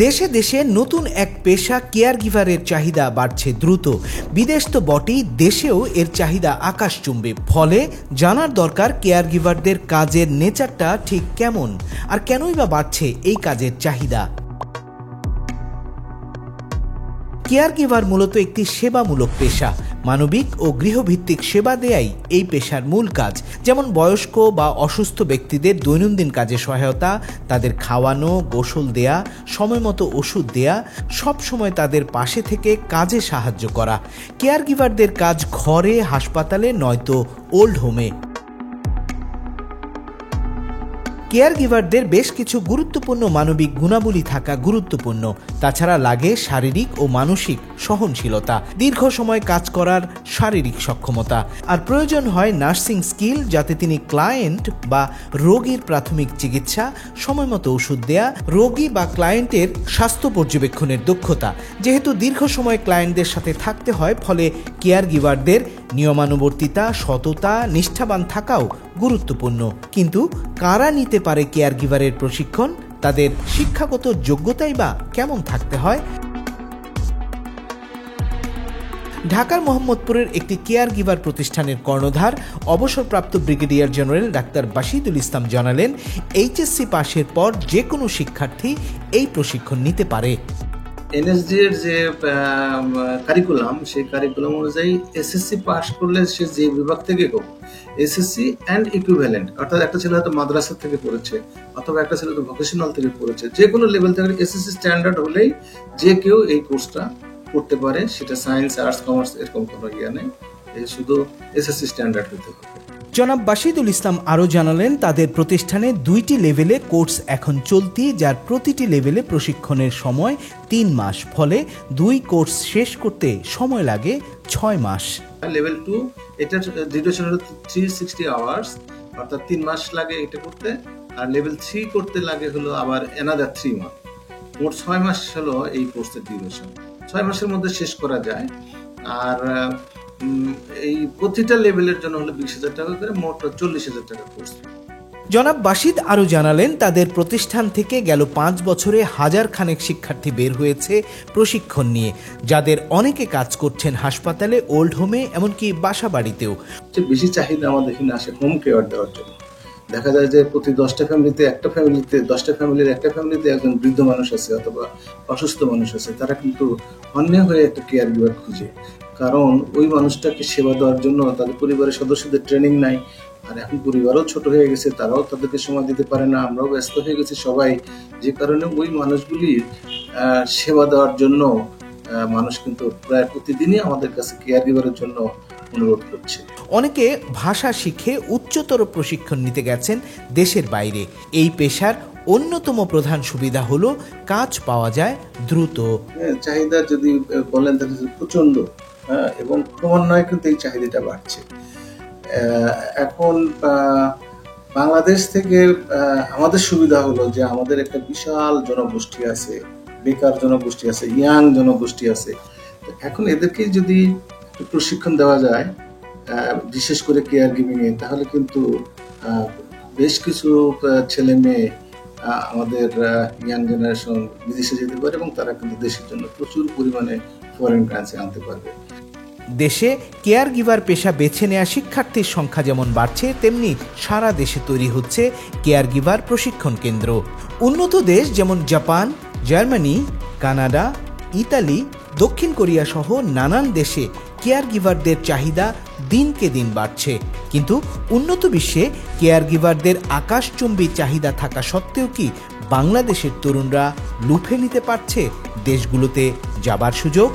দেশে দেশে নতুন এক পেশা কেয়ার গিভারের চাহিদা বাড়ছে দ্রুত। বিদেশ তো বটেই, দেশেও এর চাহিদা আকাশচুম্বী। ফলে জানার দরকার কেয়ার গিভারদের কাজের নেচারটা ঠিক কেমন, আর কেনই বা বাড়ছে এই কাজের চাহিদা। কেয়ার গিভার মূলত একটি সেবামূলক পেশা। মানবিক ও গৃহভিত্তিক সেবা দেয়াই এই পেশার মূল কাজ। যেমন বয়স্ক বা অসুস্থ ব্যক্তিদের দৈনন্দিন কাজে সহায়তা, তাদের খাওয়ানো, গোসল দেয়া, সময়মতো ওষুধ দেয়া, সবসময় তাদের পাশে থেকে কাজে সাহায্য করা। কেয়ার গিভারদের কাজ ঘরে, হাসপাতালে নয়তো ওল্ড হোমে। কেয়ার গিভারদের বেশ কিছু গুরুত্বপূর্ণ মানবিক গুণাবলী থাকা গুরুত্বপূর্ণ। তাছাড়া লাগে শারীরিক ও মানসিক সহনশীলতা, দীর্ঘ সময় কাজ করার শারীরিক সক্ষমতা, আর প্রয়োজন হয় নার্সিং স্কিল, যাতে তিনি ক্লায়েন্ট বা রোগীর প্রাথমিক চিকিৎসা, সময়মতো ওষুধ দেয়া, রোগী বা ক্লায়েন্টের স্বাস্থ্য পর্যবেক্ষণের দক্ষতা। যেহেতু দীর্ঘ সময় ক্লায়েন্টদের সাথে থাকতে হয়, ফলে কেয়ার গিভারদের নিয়মানুবর্তিতা, সততা, নিষ্ঠাবান থাকাও গুরুত্বপূর্ণ। কিন্তু কারা নিতে পারে কেয়ার গিভারের প্রশিক্ষণ? তাদের শিক্ষাগত যোগ্যতাই বা কেমন থাকতে হয়? ঢাকার মোহাম্মদপুরের একটি কেয়ার গিভার প্রতিষ্ঠানের কর্ণধার অবসরপ্রাপ্ত ব্রিগেডিয়ার জেনারেল ডাক্তার বাশিদুল ইসলাম জানালেন, এইচএসসি পাশের পর যে কোনো শিক্ষার্থী এই প্রশিক্ষণ নিতে পারে। এনএসডি এর যে কারিকুলাম, সেই কারিকুলাম অনুযায়ী এসএসসি পাস করলে সে যে বিভাগ থেকে হোক, এসএসসি অ্যান্ড ইকুইভ্যালেন্ট, অর্থাৎ একটা ছেলে হয়তো মাদ্রাসা থেকে পড়েছে অথবা একটা ছেলে হয়তো ভোকেশনাল থেকে পড়েছে, যে কোনো লেভেল থেকে এসএসসি স্ট্যান্ডার্ড হলেই যে কেউ এই কোর্সটা করতে পারে। সেটা সায়েন্স, আর্টস, কমার্স এরকম কোনো ইয়ে নেই, শুধু এসএসসি স্ট্যান্ডার্ড হতে হবে। জনাব বাশিদুল ইসলাম আরও জানালেন, তাদের প্রতিষ্ঠানে 2টি লেভেলে কোর্স এখন চলতি, যার প্রতিটি লেভেলে প্রশিক্ষণের সময় 3 মাস। ফলে 2 কোর্স শেষ করতে সময় লাগে 6 মাস। লেভেল 2 এটার ডিউরেশন হলো 360 আওয়ার্স, অর্থাৎ 3 মাস লাগে এটা করতে। আর লেভেল 3 করতে লাগে হলো আবার অ্যানাদার 3 মাস। মোট 6 মাস হলো এই কোর্সের ডিউরেশন। 6 মাসের মধ্যে শেষ করা যায়। আর এই প্রতিটা লেভেলের জন্য হলো 20,000 টাকা করে, মোট 40,000 টাকা কোর্স। জনাব বাশিদ আরও জানালেন, তাদের প্রতিষ্ঠান থেকে গেল 5 বছরে 1000 খানেক শিক্ষার্থী বের হয়েছে প্রশিক্ষণ নিয়ে, যাদের অনেকে কাজ করছেন হাসপাতালে, ওল্ড হোমে, এমনকি বাসা বাড়িতেও। বেশি চাহিদা আমাদের এখানে আসে হোম কেয়ার দেওয়ার জন্য। দেখা যায় যে প্রতি 10টা ফ্যামিলিতে একটা ফ্যামিলিতে একজন বৃদ্ধ মানুষ আছে অথবা অসুস্থ মানুষ আছে। তারা কিন্তু অন্য হয়ে একটা কেয়ার গিভার খুঁজে, কারণ ওই মানুষটাকে সেবা দেওয়ার জন্য তাদের পরিবারের সদস্যদের ট্রেনিং নাই। আর এখন পরিবারও ছোট হয়ে গেছে, তারাও তাদেরকে সময় দিতে পারে না, আমরাও ব্যস্ত হয়ে গেছি সবাই। যে কারণে ওই মানুষগুলির সেবা দেওয়ার জন্য মানুষ কিন্তু প্রায় প্রতিদিনই আমাদের কাছে কেয়ার গিভারের জন্য অনুরোধ করছে। অনেকে ভাষা শিখে উচ্চতর প্রশিক্ষণ নিতে গেছেন দেশের বাইরে। এই পেশার অন্যতম প্রধান সুবিধা হলো কাজ পাওয়া যায় দ্রুত। চাহিদা যদি বলেন তাহলে প্রচন্ড, এবং ক্রমান্বয়ে কিন্তু এই চাহিদাটা বাড়ছে। এখন বাংলাদেশ থেকে আমাদের সুবিধা হলো যে আমাদের একটা বিশাল জনগোষ্ঠী আছে, বেকার জনগোষ্ঠী আছে, ইয়াং জনগোষ্ঠী আছে। এখন এদেরকে যদি প্রশিক্ষণ দেওয়া যায়, বিশেষ করে কেয়ার গিভিং এ, তাহলে কিন্তু বেশ কিছু ছেলে মেয়ে আমাদের ইয়াং জেনারেশন বিদেশে যেতে পারে এবং তারা কিন্তু দেশের জন্য প্রচুর পরিমাণে ফরেন কারেন্সি আনতে পারবে। দেশে কেয়ার গিভার পেশা বেছে নেওয়া শিক্ষার্থীর সংখ্যা যেমন বাড়ছে, তেমনি সারা দেশে তৈরি হচ্ছে কেয়ার গিভার প্রশিক্ষণ কেন্দ্র। উন্নত দেশ যেমন জাপান, জার্মানি, কানাডা, ইতালি, দক্ষিণ কোরিয়া সহ নানান দেশে কেয়ার গিভারদের চাহিদা দিনকে দিন বাড়ছে। কিন্তু উন্নত বিশ্বে কেয়ার গিভারদের আকাশচুম্বী চাহিদা থাকা সত্ত্বেও কি বাংলাদেশের তরুণরা লুফে নিতে পারছে দেশগুলোতে যাবার সুযোগ?